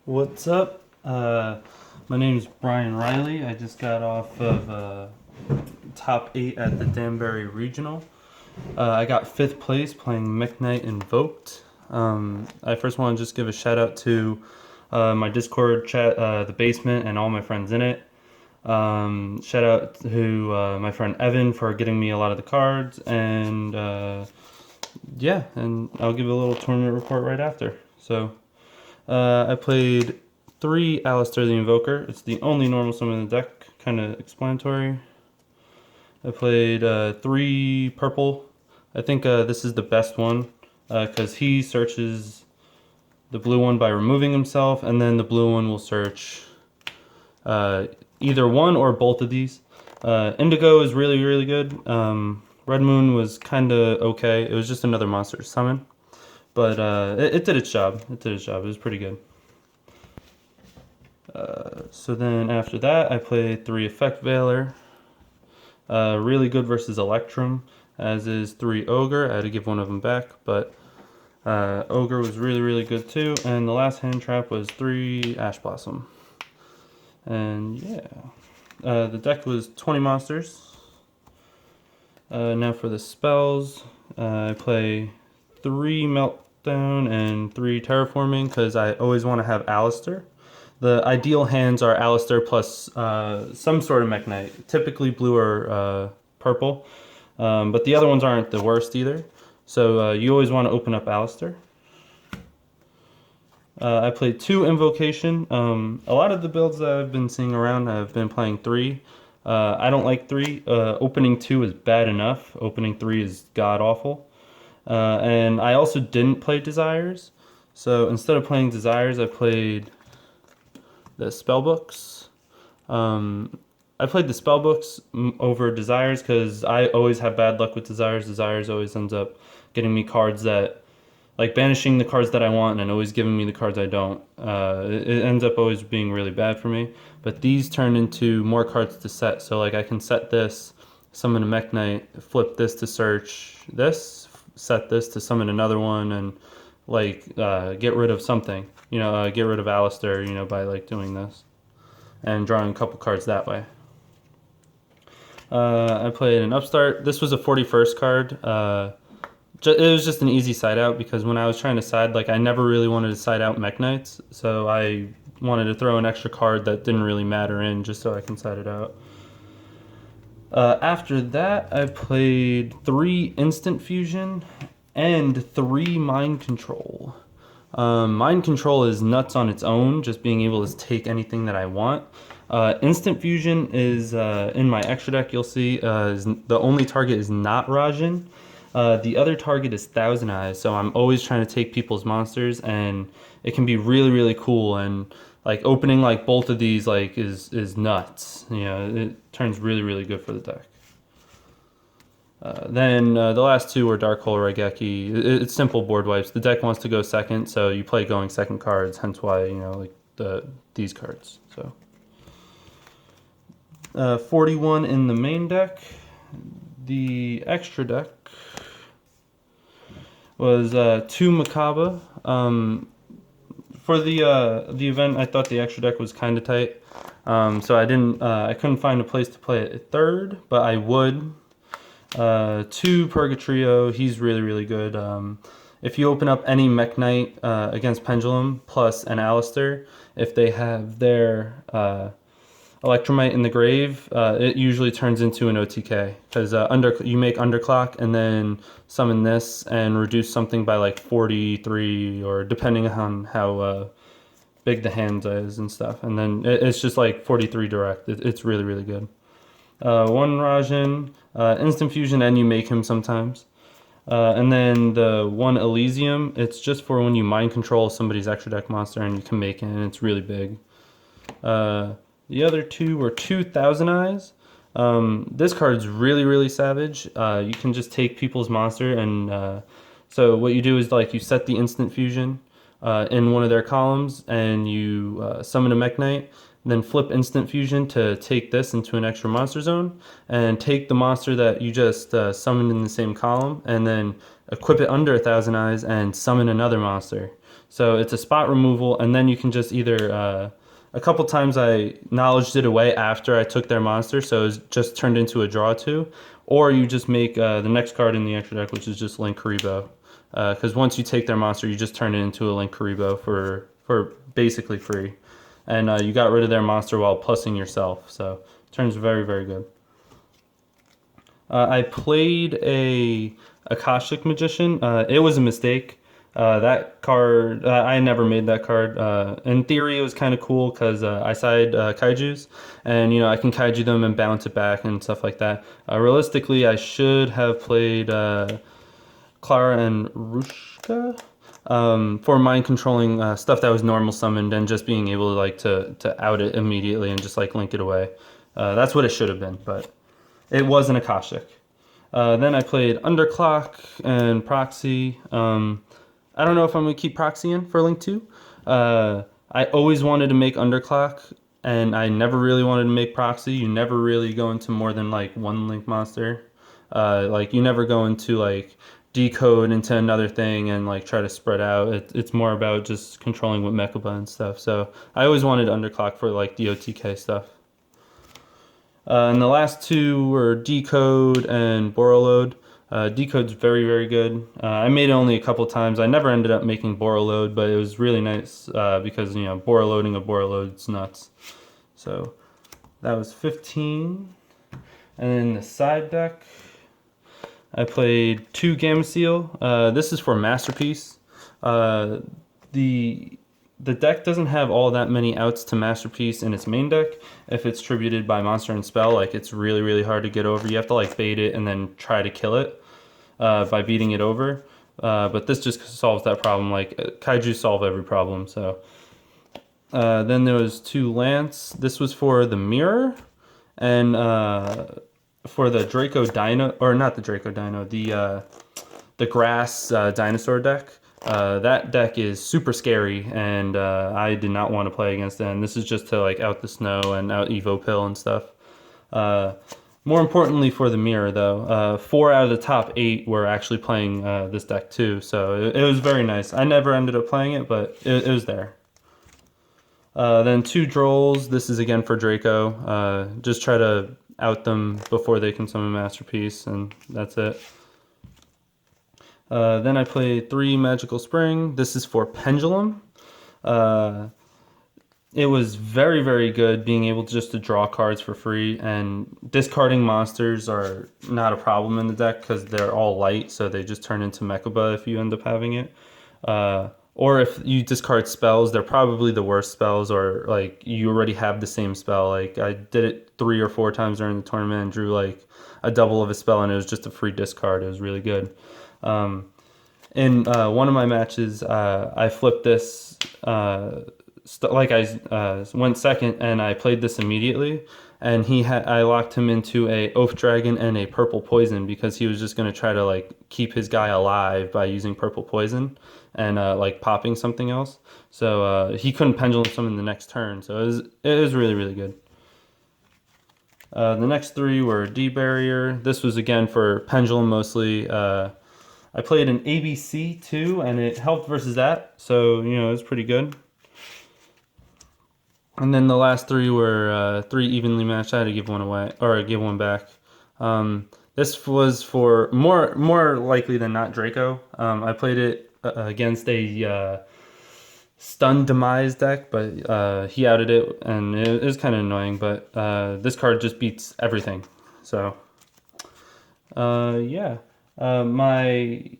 What's up? My name is Brian Reilly. I just got off of top 8 at the Danbury Regional. I got 5th place playing Mekk Invoked. I first want to just give a shout out to my Discord chat, the basement, and all my friends in it. Shout out to my friend Evan for getting me a lot of the cards, and yeah, and I'll give a little tournament report right after. So. I played 3 Alistair the Invoker. It's the only normal summon in the deck, kind of explanatory. I played 3 purple. I think this is the best one because he searches the blue one by removing himself, and then the blue one will search either one or both of these. Indigo is really, really good. Red Moon was kind of okay. It was just another monster to summon. But it did its job. It did its job. It was pretty good. So then after that, I played 3 Effect Veiler. Really good versus Electrum, as is 3 Ogre. I had to give one of them back, but Ogre was really, really good too. And the last hand trap was 3 Ash Blossom. And yeah, the deck was 20 monsters. Now for the spells, I play 3 Meltdown and 3 Terraforming because I always want to have Alistair. The ideal hands are Alistair plus some sort of Mekk Knight, typically blue or purple, but the other ones aren't the worst either. So you always want to open up Alistair. I played 2 Invocation. A lot of the builds that I've been seeing around, I've been playing 3. I don't like 3. Opening 2 is bad enough. Opening 3 is god awful. And I also didn't play Desires. So instead of playing Desires, I played the Spellbooks. I played the Spellbooks over Desires because I always have bad luck with Desires. Desires always ends up getting me cards that, like banishing the cards that I want and always giving me the cards I don't. It ends up always being really bad for me. But these turn into more cards to set. So like I can set this, summon a Mekk Knight, flip this to search this, set this to summon another one, and like get rid of something. Get rid of Alistair, by like doing this and drawing a couple cards that way. I played an Upstart. This was a 41st card. It was just an easy side out because when I was trying to side, like I never really wanted to side out Mekk Knights, so I wanted to throw an extra card that didn't really matter in just so I can side it out. After that, I played 3 Instant Fusion and 3 Mind Control. Mind Control is nuts on its own, just being able to take anything that I want. Instant Fusion is in my extra deck, you'll see, the only target is not Rajin. The other target is Thousand Eyes, so I'm always trying to take people's monsters, and it can be really, really cool. And like opening like both of these like is nuts. It turns really, really good for the deck. Then the last 2 were Dark Hole Raigeki. It's simple board wipes. The deck wants to go second, so you play going second cards. Hence why like these cards. So 41 in the main deck. The extra deck was 2 Macabre. For the event, I thought the extra deck was kind of tight, so I couldn't find a place to play it at 3rd, but I would. 2 Purgatrio, he's really, really good. If you open up any Mekk Knight against Pendulum plus an Alistair, if they have their Electromite in the grave, it usually turns into an OTK because you make Underclock and then summon this and reduce something by like 43 or depending on how big the hand is and stuff, and then it's just like 43 direct. It's really, really good. 1 Rajin, Instant Fusion, and you make him sometimes. And then the 1 Elysium, it's just for when you mind control somebody's extra deck monster and you can make it, and it's really big. The other 2 were 2 Thousand Eyes. This card's really, really savage. You can just take people's monster, and so what you do is like you set the Instant Fusion in one of their columns, and you summon a Mekk Knight, then flip Instant Fusion to take this into an extra monster zone, and take the monster that you just summoned in the same column, and then equip it under Thousand Eyes and summon another monster. So it's a spot removal, and then you can just either a couple times I knowledged it away after I took their monster, so it's just turned into a draw two, or you just make the next card in the extra deck, which is just Link Karibo. Because once you take their monster, you just turn it into a Link Karibo for basically free, and you got rid of their monster while plussing yourself. So it turns very, very good. I played a Akashic Magician. It was a mistake. That card, I never made that card. In theory, it was kind of cool because I side kaijus, and I can kaiju them and bounce it back and stuff like that. Realistically, I should have played Clara and Rushka for mind controlling stuff that was normal summoned and just being able to to out it immediately and just like link it away. That's what it should have been, but it was an Akashic. Then I played Underclock and Proxy. I don't know if I'm going to keep Proxy in for Link 2. I always wanted to make Underclock, and I never really wanted to make Proxy. You never really go into more than like one Link monster. Like you never go into like decode into another thing and like try to spread out. It's more about just controlling with Mekka and stuff. So I always wanted Underclock for like the OTK stuff. And the last two were Decode and Borreload. Decode's very, very good. I made it only a couple times. I never ended up making Borreload, but it was really nice because, Borreloading a Borreload's nuts. So that was 15. And then the side deck, I played 2 Gameciel. This is for Masterpiece. The deck doesn't have all that many outs to Masterpiece in its main deck. If it's tributed by monster and spell, like it's really, really hard to get over. You have to like bait it and then try to kill it by beating it over. But this just solves that problem. Like kaiju solve every problem. So then there was 2 Lance. This was for the Mirror and for the Draco Dino, or not the Draco Dino, the Grass Dinosaur deck. That deck is super scary, and I did not want to play against it. And this is just to like out the snow and out Evo Pill and stuff. More importantly for the Mirror, though, 4 out of the top 8 were actually playing this deck too, so it was very nice. I never ended up playing it, but it was there. Then 2 Drolls. This is again for Draco. Just try to out them before they can summon Masterpiece, and that's it. Then I played 3 Magical Spring. This is for Pendulum. It was very, very good being able to draw cards for free, and discarding monsters are not a problem in the deck because they're all light, so they just turn into Mekaba if you end up having it. Or if you discard spells, they're probably the worst spells, or like you already have the same spell. Like I did it 3 or 4 times during the tournament and drew like a double of a spell, and it was just a free discard. It was really good. In one of my matches, I flipped this, I went second and I played this immediately, and I locked him into a Oath Dragon and a Purple Poison because he was just going to try to like keep his guy alive by using Purple Poison and like popping something else. So he couldn't Pendulum summon the next turn, so it was really, really good. The next 3 were D-Barrier. This was again for Pendulum mostly. I played an ABC too, and it helped versus that, so it was pretty good. And then the last 3 were 3 evenly matched. I had to give one away, or give one back. This was for more likely than not Draco. I played it against a Stun Demise deck, but he outed it, and it was kind of annoying. But this card just beats everything. So yeah. My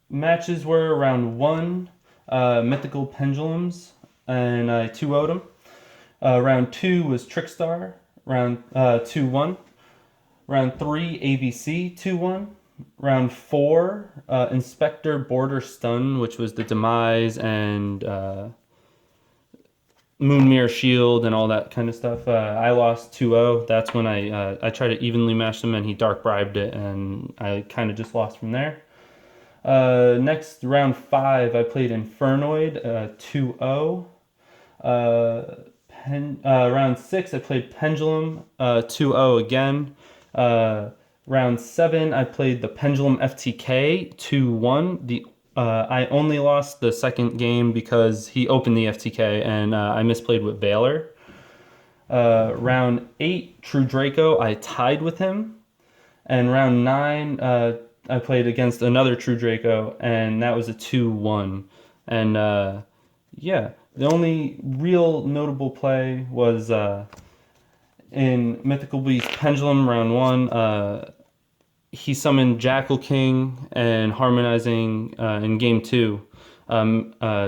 matches were round 1, Mythical Pendulums, and I 2-0'd them. Round 2 was Trickstar, round 2-1. Round 3, ABC, 2-1. Round 4, Inspector Border Stun, which was the Demise and Moon Mirror Shield and all that kind of stuff. I lost 2-0. That's when I tried to evenly match them, and he Dark Bribed it, and I kind of just lost from there. Next, round 5, I played Infernoid, 2-0. Round 6, I played Pendulum, 2-0 again. Round 7, I played the Pendulum FTK, 2-1. The I only lost the second game because he opened the FTK and I misplayed with Valor. Round 8, True Draco, I tied with him. And round 9, I played against another True Draco, and that was a 2-1. And yeah, the only real notable play was in Mythical Beast Pendulum round 1. He summoned Jackal King and Harmonizing in game 2.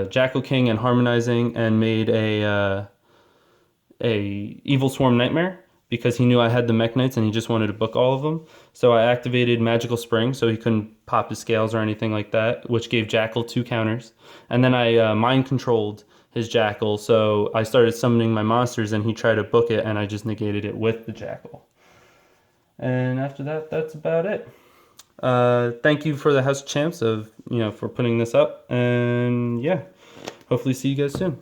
Jackal King and Harmonizing and made a Evil Swarm Nightmare because he knew I had the Mekk Knights and he just wanted to book all of them. So I activated Magical Spring so he couldn't pop his scales or anything like that, which gave Jackal 2 counters. And then I mind controlled his Jackal, so I started summoning my monsters and he tried to book it and I just negated it with the Jackal. And after that, that's about it. Thank you for the House of Champs for putting this up, and yeah, hopefully see you guys soon.